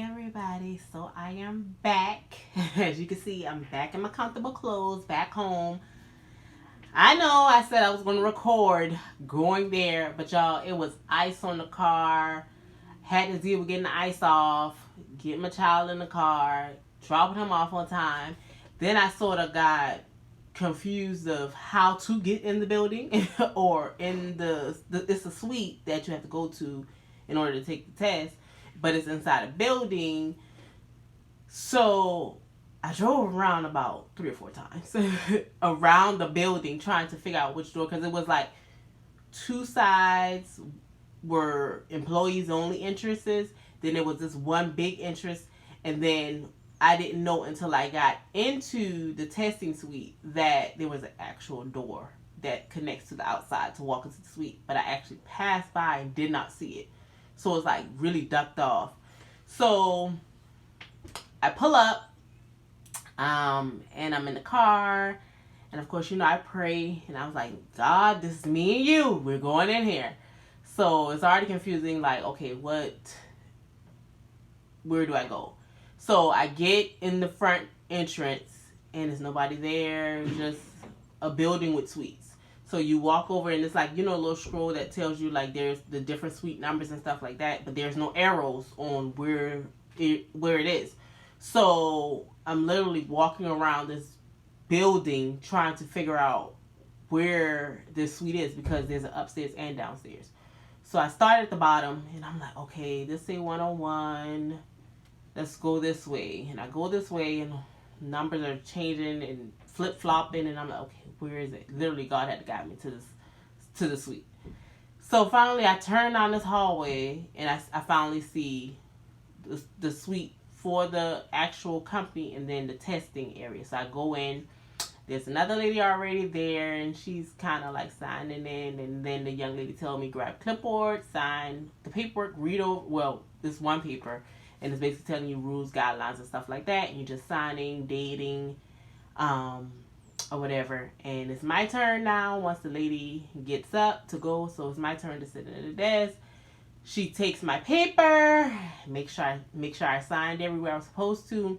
Everybody, so I am back. As you can see, I'm back in my comfortable clothes, back home. I know I said I was going to record going there, but y'all, it was ice on the car. Had to deal with getting the ice off, getting my child in the car, dropping him off on time. Then I sort of got confused of how to get in the building or in the it's a suite that you have to go to in order to take the test, but it's inside a building. So I drove around about 3 or 4 times around the building trying to figure out which door, because it was like two sides were employees only entrances. Then there was this one big entrance, and then I didn't know until I got into the testing suite that there was an actual door that connects to the outside to walk into the suite. But I actually passed by and did not see it. So it's like really ducked off. So I pull up, and I'm in the car, and of course, I pray, and I was like, God, this is me and you. We're going in here. So it's already confusing. Like, okay, where do I go? So I get in the front entrance, and there's nobody there. Just a building with suites. So you walk over, and it's like, a little scroll that tells you like there's the different suite numbers and stuff like that, but there's no arrows on where it is. So I'm literally walking around this building trying to figure out where this suite is, because there's an upstairs and downstairs. So I start at the bottom, and I'm like, okay, this say 101. Let's go this way. And I go this way, and numbers are changing and flip-flopping, and I'm like, okay, where is it? Literally, God had to guide me to the suite. So finally, I turn down this hallway, and I finally see the suite for the actual company, and then the testing area. So I go in. There's another lady already there, and she's kind of like signing in, and then the young lady told me grab clipboard, sign the paperwork, read over, well, this one paper, and it's basically telling you rules, guidelines, and stuff like that, and you're just signing, dating, or whatever. And it's my turn now once the lady gets up to go, so it's my turn to sit at the desk. She takes my paper, make sure I signed everywhere I was supposed to.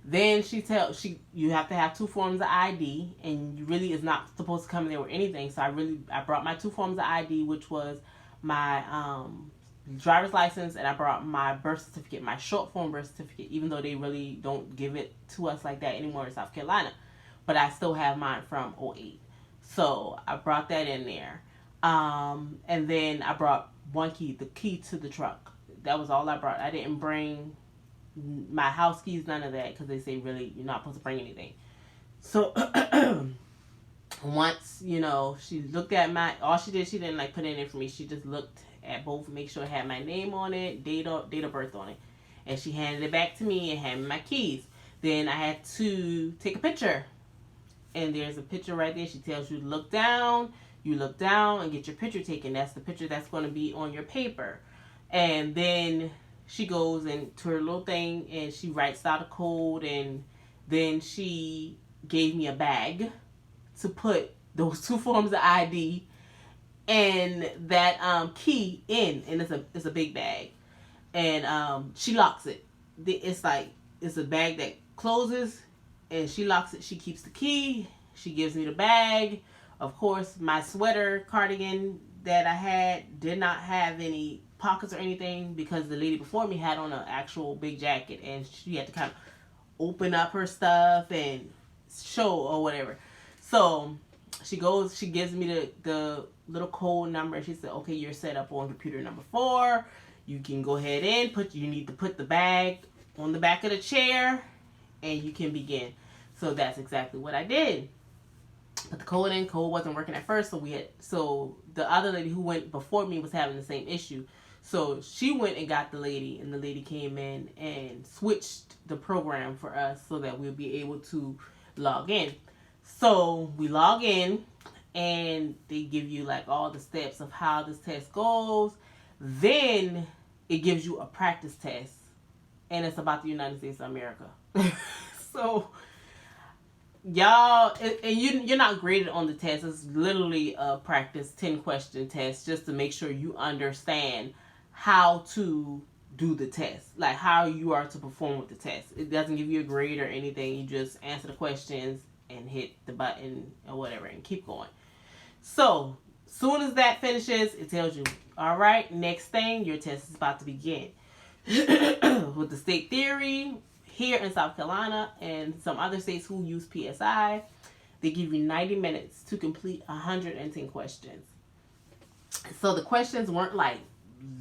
Then you have to have 2 forms of ID, and you really is not supposed to come in there with anything. So I brought my 2 forms of ID, which was my driver's license, and I brought my birth certificate, my short form birth certificate, even though they really don't give it to us like that anymore in South Carolina. But I still have mine from 2008. So I brought that in there. And then I brought one key, the key to the truck. That was all I brought. I didn't bring my house keys, none of that, because they say really you're not supposed to bring anything. So once she looked at all she didn't like put in for me. She just looked at both, make sure it had my name on it, date of birth on it, and she handed it back to me and handed me my keys. Then I had to take a picture, and there's a picture right there. She tells you to look down. You look down and get your picture taken. That's the picture that's going to be on your paper. And then she goes into her little thing, and she writes out a code, and then she gave me a bag to put those 2 forms of ID and that key in, and it's a big bag, and she locks it. It's a bag that closes, and she locks it. She keeps the key. She gives me the bag. Of course, my sweater cardigan that I had did not have any pockets or anything, because the lady before me had on an actual big jacket, and she had to kind of open up her stuff and show or whatever. So she gives me the little code number. She said, okay, you're set up on computer number 4. You can go ahead and you need to put the bag on the back of the chair, and you can begin. So that's exactly what I did. But the code wasn't working at first, so the other lady who went before me was having the same issue. So she went and got the lady, and the lady came in and switched the program for us so that we'll be able to log in. So we log in, and they give you like all the steps of how this test goes. Then it gives you a practice test, and it's about the United States of America. So y'all, and you're not graded on the test. It's literally a practice 10-question test just to make sure you understand how to do the test, like how you are to perform with the test. It doesn't give you a grade or anything. You just answer the questions and hit the button or whatever and keep going. So soon as that finishes, it tells you, all right, next thing, your test is about to begin. With the state theory here in South Carolina and some other states who use PSI, they give you 90 minutes to complete 110 questions. So the questions weren't like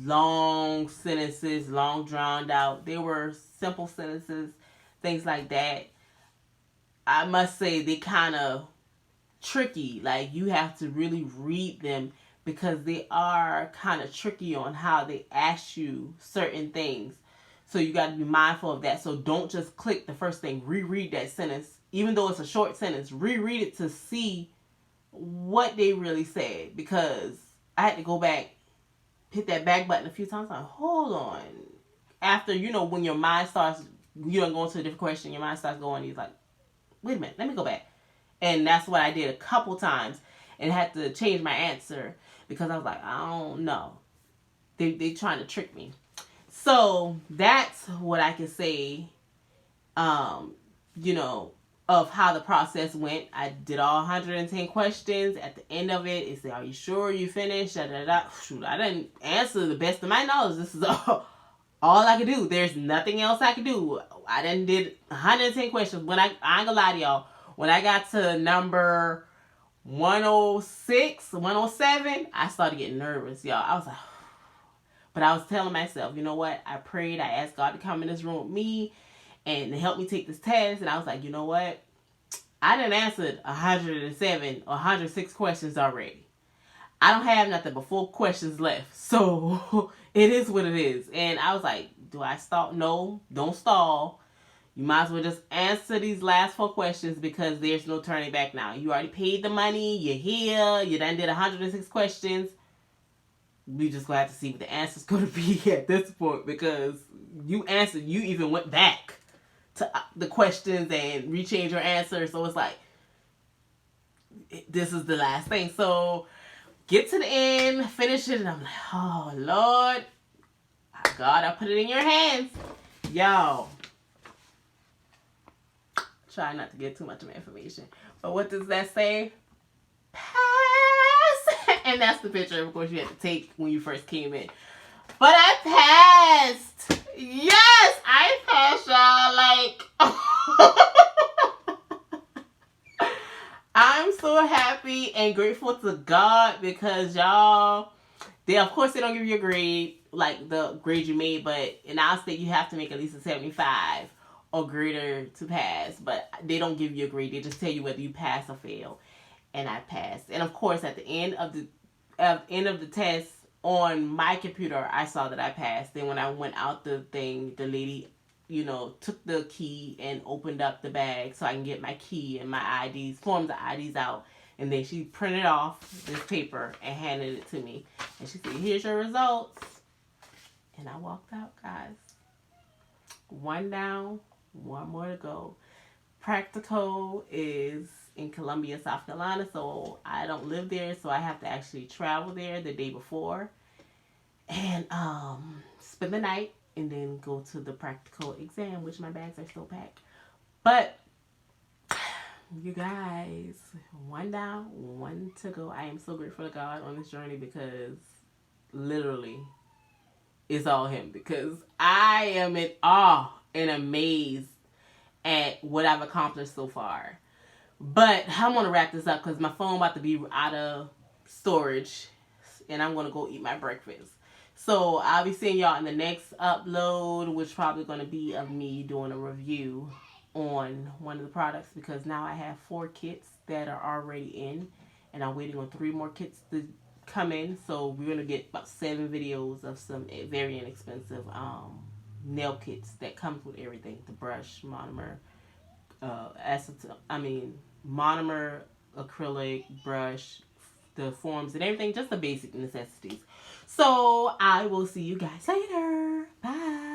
long sentences, long drawn out. They were simple sentences, things like that. I must say they kind of tricky. Like you have to really read them because they are kind of tricky on how they ask you certain things. So you got to be mindful of that. So don't just click the first thing. Reread that sentence. Even though it's a short sentence, reread it to see what they really said. Because I had to go back, hit that back button a few times. Like, hold on. After, when your mind starts, going to a different question, your mind starts going, you're like, wait a minute, let me go back. And that's what I did a couple times and had to change my answer because I was like, I don't know. They trying to trick me. So that's what I can say, of how the process went. I did all 110 questions. At the end of it, it said, are you sure you finished? Da, da, da. Shoot, I didn't answer the best of my knowledge. This is all I could do. There's nothing else I could do. I did 110 questions. When I ain't gonna lie to y'all, when I got to number 106, 107, I started getting nervous, y'all. I was like, but I was telling myself, you know what? I prayed. I asked God to come in this room with me and to help me take this test. And I was like, you know what? I done answered 107 or 106 questions already. I don't have nothing but 4 questions left. So it is what it is. And I was like, do I stall? No, don't stall. You might as well just answer these last 4 questions because there's no turning back now. You already paid the money. You're here. You done did 106 questions. We just gonna have to see what the answer's gonna be at this point because you answered. You even went back to the questions and rechanged your answer. So it's like, this is the last thing. So get to the end, finish it, and I'm like, oh, Lord. God, I put it in your hands. Y'all. Try not to get too much of information. But what does that say? Pass. And that's the picture, of course, you had to take when you first came in. But I passed. Yes, I passed, y'all. Like, I'm so happy and grateful to God because y'all, of course, they don't give you a grade, like the grade you made, but in our state, you have to make at least a 75 or greater to pass, but they don't give you a grade. They just tell you whether you pass or fail, and I passed. And of course, at the end of the test on my computer, I saw that I passed. Then when I went out the thing, the lady, took the key and opened up the bag so I can get my key and my IDs, forms of IDs out. And then she printed off this paper and handed it to me. And she said, here's your results. And I walked out, guys. 1 down, 1 more to go. Practical is in Columbia, South Carolina. So I don't live there. So I have to actually travel there the day before. And spend the night. And then go to the practical exam, which my bags are still packed. But you guys, 1 down, 1 to go. I am so grateful to God on this journey because literally it's all Him. Because I am in awe and amazed at what I've accomplished so far. But I'm going to wrap this up because my phone about to be out of storage and I'm going to go eat my breakfast. So I'll be seeing y'all in the next upload, which is probably going to be of me doing a review on one of the products because now I have 4 kits that are already in and I'm waiting on 3 more kits to come in. So we're going to get about 7 videos of some very inexpensive nail kits that comes with everything. The brush, monomer, monomer, acrylic, brush, the forms and everything, just the basic necessities. So I will see you guys later. Bye.